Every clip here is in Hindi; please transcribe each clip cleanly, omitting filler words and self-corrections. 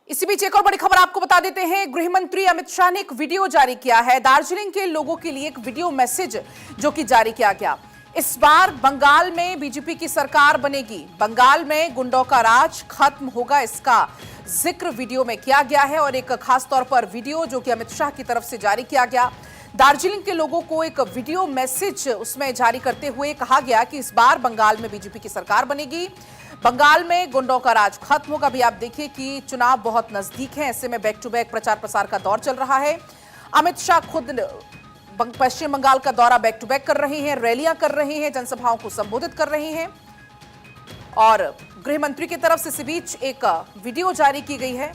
इसी बीच एक और बड़ी खबर आपको बता देते हैं। गृह मंत्री अमित शाह ने एक वीडियो जारी किया है। दार्जिलिंग के लोगों के लिए एक वीडियो मैसेज जो कि जारी किया गया। इस बार बंगाल में बीजेपी की सरकार बनेगी, बंगाल में गुंडों का राज खत्म होगा, इसका जिक्र वीडियो में किया गया है। और एक खास तौर पर वीडियो जो कि अमित शाह की तरफ से जारी किया गया, दार्जिलिंग के लोगों को एक वीडियो मैसेज उसमें जारी करते हुए कहा गया कि इस बार बंगाल में बीजेपी की सरकार बनेगी, बंगाल में गुंडों का राज खत्म होगा। अभी आप देखिए कि चुनाव बहुत नजदीक है, ऐसे में बैक टू बैक प्रचार प्रसार का दौर चल रहा है। अमित शाह खुद पश्चिम बंगाल का दौरा बैक टू बैक कर रहे हैं, रैलियां कर रहे हैं, जनसभाओं को संबोधित कर रहे हैं। और गृह मंत्री की तरफ से इसी बीच एक वीडियो जारी की गई है।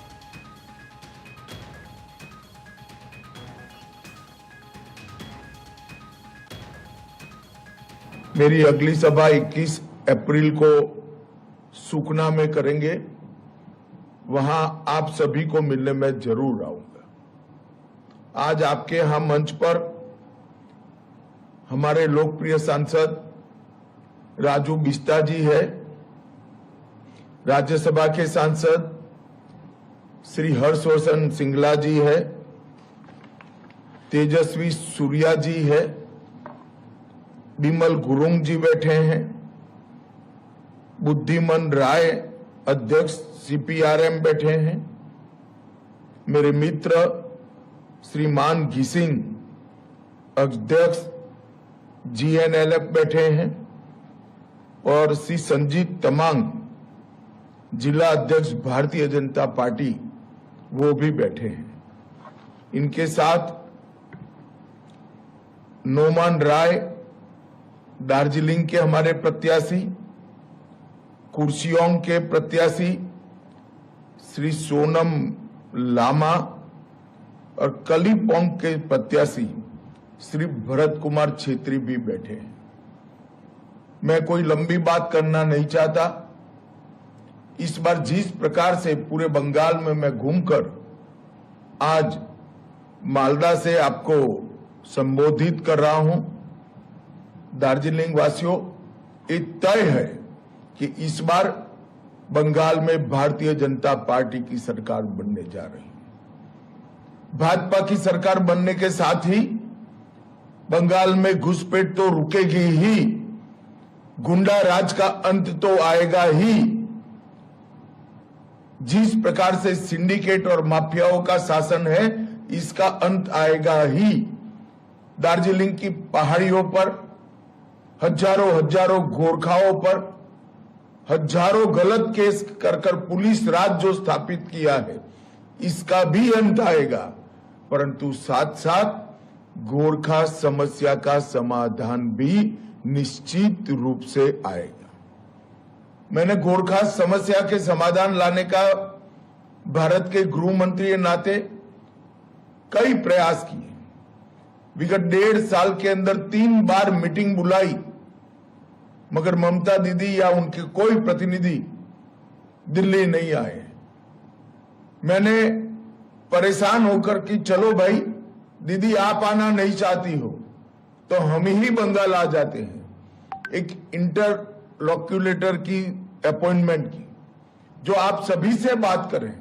मेरी अगली सभा 21 अप्रैल को सुखना में करेंगे, वहां आप सभी को मिलने में जरूर आऊंगा। आज आपके यहां मंच पर हमारे लोकप्रिय सांसद राजू बिस्ता जी है, राज्यसभा के सांसद श्री हर्षवर्धन सिंगला जी है, तेजस्वी सूर्या जी है, बिमल गुरुंग जी बैठे हैं, बुद्धिमन राय अध्यक्ष सीपीआरएम बैठे हैं, मेरे मित्र श्रीमान घिसिंग अध्यक्ष जीएनएलएफ बैठे हैं और श्री संजीत तमांग जिला अध्यक्ष भारतीय जनता पार्टी वो भी बैठे हैं। इनके साथ नोमान राय दार्जिलिंग के हमारे प्रत्याशी, कुर्सियोंग के प्रत्याशी श्री सोनम लामा और कलीपोंग के प्रत्याशी श्री भरत कुमार छेत्री भी बैठे हैं। मैं कोई लंबी बात करना नहीं चाहता। इस बार जिस प्रकार से पूरे बंगाल में मैं घूमकर आज मालदा से आपको संबोधित कर रहा हूं, दार्जिलिंग वासियों, ये तय है कि इस बार बंगाल में भारतीय जनता पार्टी की सरकार बनने जा रही है। भाजपा की सरकार बनने के साथ ही बंगाल में घुसपैठ तो रुकेगी ही, गुंडा राज का अंत तो आएगा ही। जिस प्रकार से सिंडिकेट और माफियाओं का शासन है, इसका अंत आएगा ही। दार्जिलिंग की पहाड़ियों पर हजारों गोरखाओं पर हजारों गलत केस कर पुलिस राज जो स्थापित किया है, इसका भी अंत आएगा। परंतु साथ साथ गोरखा समस्या का समाधान भी निश्चित रूप से आएगा। मैंने गोरखा समस्या के समाधान लाने का भारत के गृह मंत्री के नाते कई प्रयास किए। विगत 1.5 साल के अंदर 3 बार मीटिंग बुलाई, मगर ममता दीदी या उनके कोई प्रतिनिधि दिल्ली नहीं आए। मैंने परेशान होकर कि चलो भाई, दीदी आप आना नहीं चाहती हो तो हम ही बंगाल आ जाते हैं। एक इंटरलॉक्यूलेटर की अपॉइंटमेंट की, जो आप सभी से बात करें।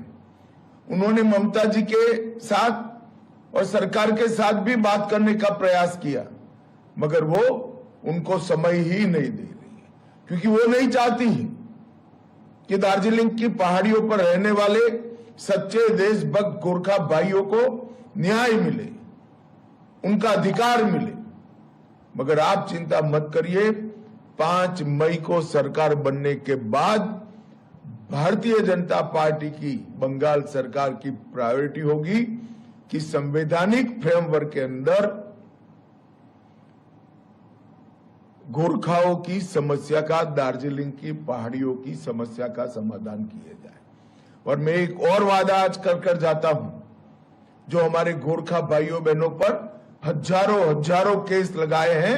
उन्होंने ममता जी के साथ और सरकार के साथ भी बात करने का प्रयास किया, मगर वो उनको समय ही नहीं दे रही है, क्योंकि वो नहीं चाहती कि दार्जिलिंग की पहाड़ियों पर रहने वाले सच्चे देशभक्त गोरखा भाइयों को न्याय मिले, उनका अधिकार मिले। मगर आप चिंता मत करिए, 5 मई को सरकार बनने के बाद भारतीय जनता पार्टी की बंगाल सरकार की प्रायोरिटी होगी कि संवैधानिक फ्रेमवर्क के अंदर गोरखाओं की समस्या का, दार्जिलिंग की पहाड़ियों की समस्या का समाधान किया जाए। और मैं एक और वादा आज कर जाता हूं, जो हमारे गोरखा भाइयों बहनों पर हजारों केस लगाए हैं,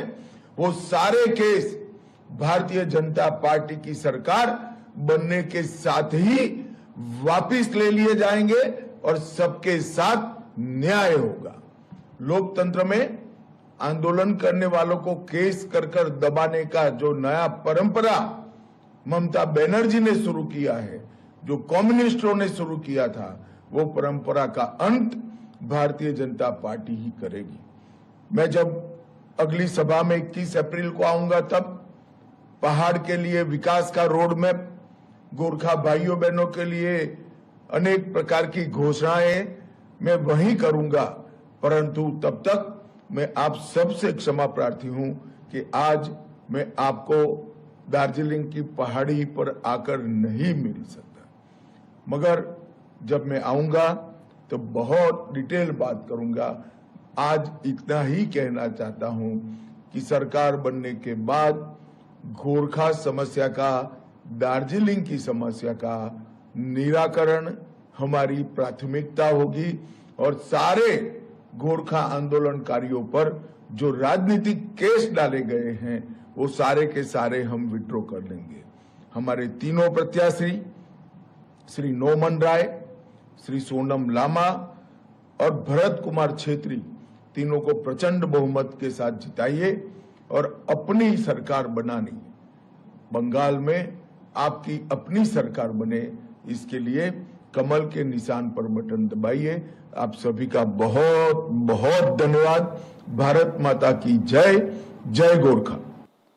वो सारे केस भारतीय जनता पार्टी की सरकार बनने के साथ ही वापस ले लिए जाएंगे और सबके साथ न्याय होगा। लोकतंत्र में आंदोलन करने वालों को केस कर दबाने का जो नया परंपरा ममता बनर्जी ने शुरू किया है, जो कम्युनिस्टों ने शुरू किया था, वो परंपरा का अंत भारतीय जनता पार्टी ही करेगी। मैं जब अगली सभा में 21 अप्रैल को आऊंगा, तब पहाड़ के लिए विकास का रोड मैप, गोरखा भाइयों बहनों के लिए अनेक प्रकार की घोषणाएं मैं वहीं करूंगा। परंतु तब तक मैं आप सबसे क्षमा प्रार्थी हूं कि आज मैं आपको दार्जिलिंग की पहाड़ी पर आकर नहीं मिल सकता, मगर जब मैं आऊंगा तो बहुत डिटेल बात करूंगा। आज इतना ही कहना चाहता हूं कि सरकार बनने के बाद गोरखा समस्या का, दार्जिलिंग की समस्या का निराकरण हमारी प्राथमिकता होगी और सारे गोरखा आंदोलनकारियों पर जो राजनीतिक केस डाले गए हैं वो सारे के सारे हम विड्रॉ कर लेंगे। हमारे तीनों प्रत्याशी श्री नोमन राय, श्री सोनम लामा और भरत कुमार छेत्री, तीनों को प्रचंड बहुमत के साथ जिताइए और अपनी सरकार बनानी, बंगाल में आपकी अपनी सरकार बने, इसके लिए कमल के निशान पर बटन दबाइए। आप सभी का बहुत बहुत धन्यवाद। भारत माता की जय। जय गोरखा।